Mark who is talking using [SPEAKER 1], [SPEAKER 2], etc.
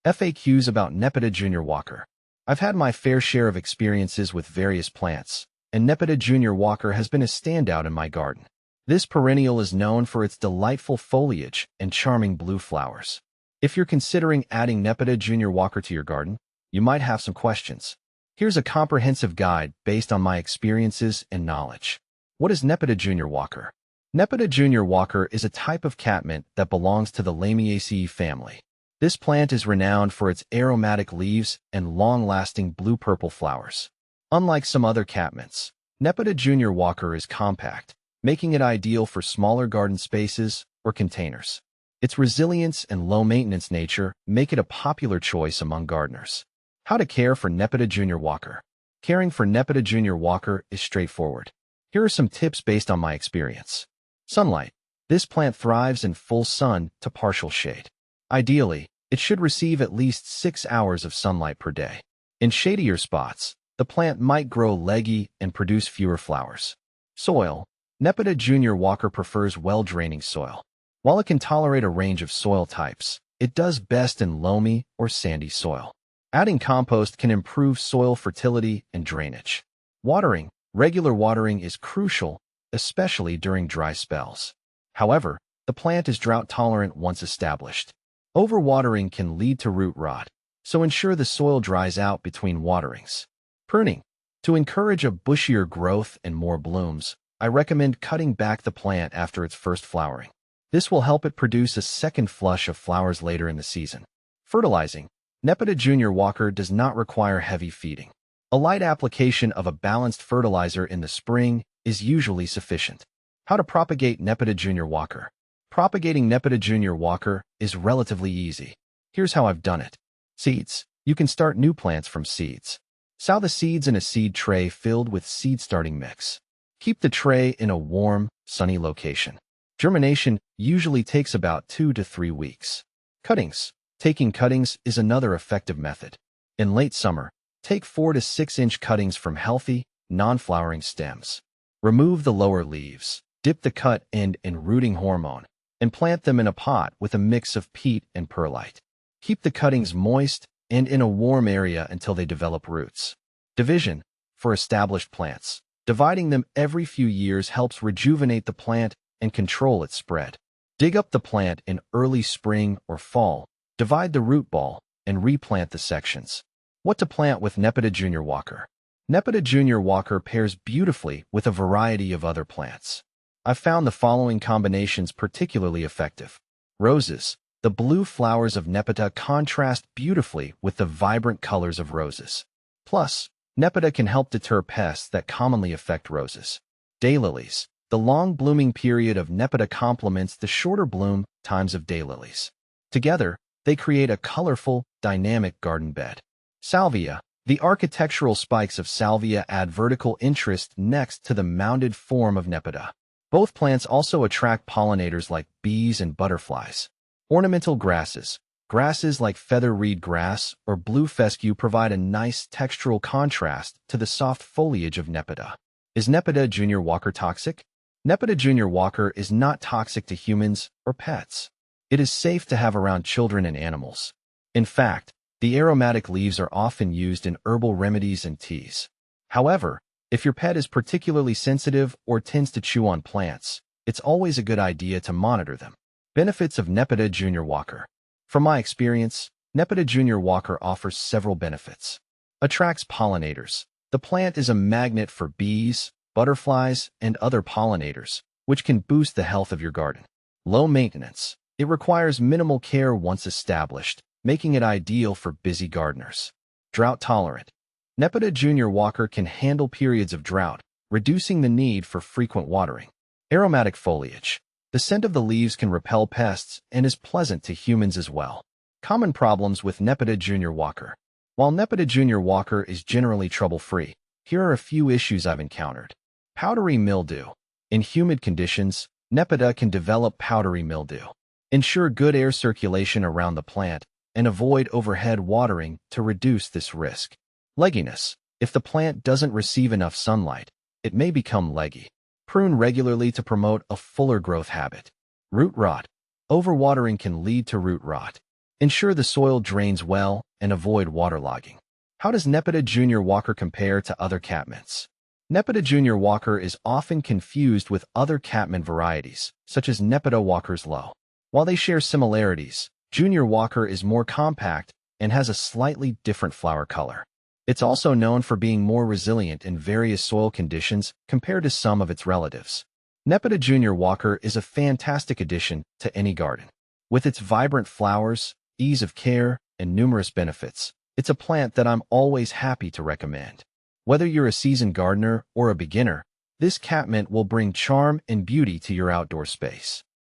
[SPEAKER 1] FAQs about Nepeta Junior Walker. I've had my fair share of experiences with various plants, and Nepeta Junior Walker has been a standout in my garden. This perennial is known for its delightful foliage and charming blue flowers. If you're considering adding Nepeta Junior Walker to your garden, you might have some questions. Here's a comprehensive guide based on my experiences and knowledge. What is Nepeta Junior Walker? Nepeta Junior Walker is a type of catmint that belongs to the Lamiaceae family. This plant is renowned for its aromatic leaves and long-lasting blue-purple flowers. Unlike some other catmints, Nepeta Junior Walker is compact, making it ideal for smaller garden spaces or containers. Its resilience and low-maintenance nature make it a popular choice among gardeners. How to care for Nepeta Junior Walker. Caring for Nepeta Junior Walker is straightforward. Here are some tips based on my experience. Sunlight. This plant thrives in full sun to partial shade. Ideally, it should receive at least 6 hours of sunlight per day. In shadier spots, the plant might grow leggy and produce fewer flowers. Soil. Nepeta Junior Walker prefers well-draining soil. While it can tolerate a range of soil types, it does best in loamy or sandy soil. Adding compost can improve soil fertility and drainage. Watering. Regular watering is crucial, especially during dry spells. However, the plant is drought-tolerant once established. Overwatering can lead to root rot, so ensure the soil dries out between waterings. Pruning. To encourage a bushier growth and more blooms, I recommend cutting back the plant after its first flowering. This will help it produce a second flush of flowers later in the season. Fertilizing. Nepeta Junior Walker does not require heavy feeding. A light application of a balanced fertilizer in the spring is usually sufficient. How to propagate Nepeta Junior Walker. Propagating Nepeta Junior Walker is relatively easy. Here's how I've done it. Seeds. You can start new plants from seeds. Sow the seeds in a seed tray filled with seed starting mix. Keep the tray in a warm, sunny location. Germination usually takes about 2 to 3 weeks. Cuttings. Taking cuttings is another effective method. In late summer, take 4 to 6 inch cuttings from healthy, non-flowering stems. Remove the lower leaves. Dip the cut end in rooting hormone and plant them in a pot with a mix of peat and perlite. Keep the cuttings moist and in a warm area until they develop roots. Division. For established plants, dividing them every few years helps rejuvenate the plant and control its spread. Dig up the plant in early spring or fall, divide the root ball, and replant the sections. What to plant with Nepeta Junior Walker. Nepeta Junior Walker pairs beautifully with a variety of other plants. I've found the following combinations particularly effective. Roses. The blue flowers of Nepeta contrast beautifully with the vibrant colors of roses. Plus, Nepeta can help deter pests that commonly affect roses. Daylilies. The long blooming period of Nepeta complements the shorter bloom times of daylilies. Together, they create a colorful, dynamic garden bed. Salvia. The architectural spikes of salvia add vertical interest next to the mounded form of Nepeta. Both plants also attract pollinators like bees and butterflies. Ornamental grasses. Grasses like feather reed grass or blue fescue provide a nice textural contrast to the soft foliage of Nepeta. Is Nepeta Junior Walker toxic? Nepeta Junior Walker is not toxic to humans or pets. It is safe to have around children and animals. In fact, the aromatic leaves are often used in herbal remedies and teas. However, if your pet is particularly sensitive or tends to chew on plants, it's always a good idea to monitor them. Benefits of Nepeta Junior Walker. From my experience, Nepeta Junior Walker offers several benefits. Attracts pollinators. The plant is a magnet for bees, butterflies, and other pollinators, which can boost the health of your garden. Low maintenance. It requires minimal care once established, making it ideal for busy gardeners. Drought tolerant. Nepeta Junior Walker can handle periods of drought, reducing the need for frequent watering. Aromatic foliage. The scent of the leaves can repel pests and is pleasant to humans as well. Common problems with Nepeta Junior Walker. While Nepeta Junior Walker is generally trouble-free, here are a few issues I've encountered. Powdery mildew. In humid conditions, Nepeta can develop powdery mildew. Ensure good air circulation around the plant and avoid overhead watering to reduce this risk. Legginess. If the plant doesn't receive enough sunlight, it may become leggy. Prune regularly to promote a fuller growth habit. Root rot. Overwatering can lead to root rot. Ensure the soil drains well and avoid waterlogging. How does Nepeta Junior Walker compare to other catmints? Nepeta Junior Walker is often confused with other catmint varieties, such as Nepeta Walker's Low. While they share similarities, Junior Walker is more compact and has a slightly different flower color. It's also known for being more resilient in various soil conditions compared to some of its relatives. Nepeta Junior Walker is a fantastic addition to any garden. With its vibrant flowers, ease of care, and numerous benefits, it's a plant that I'm always happy to recommend. Whether you're a seasoned gardener or a beginner, this catmint will bring charm and beauty to your outdoor space.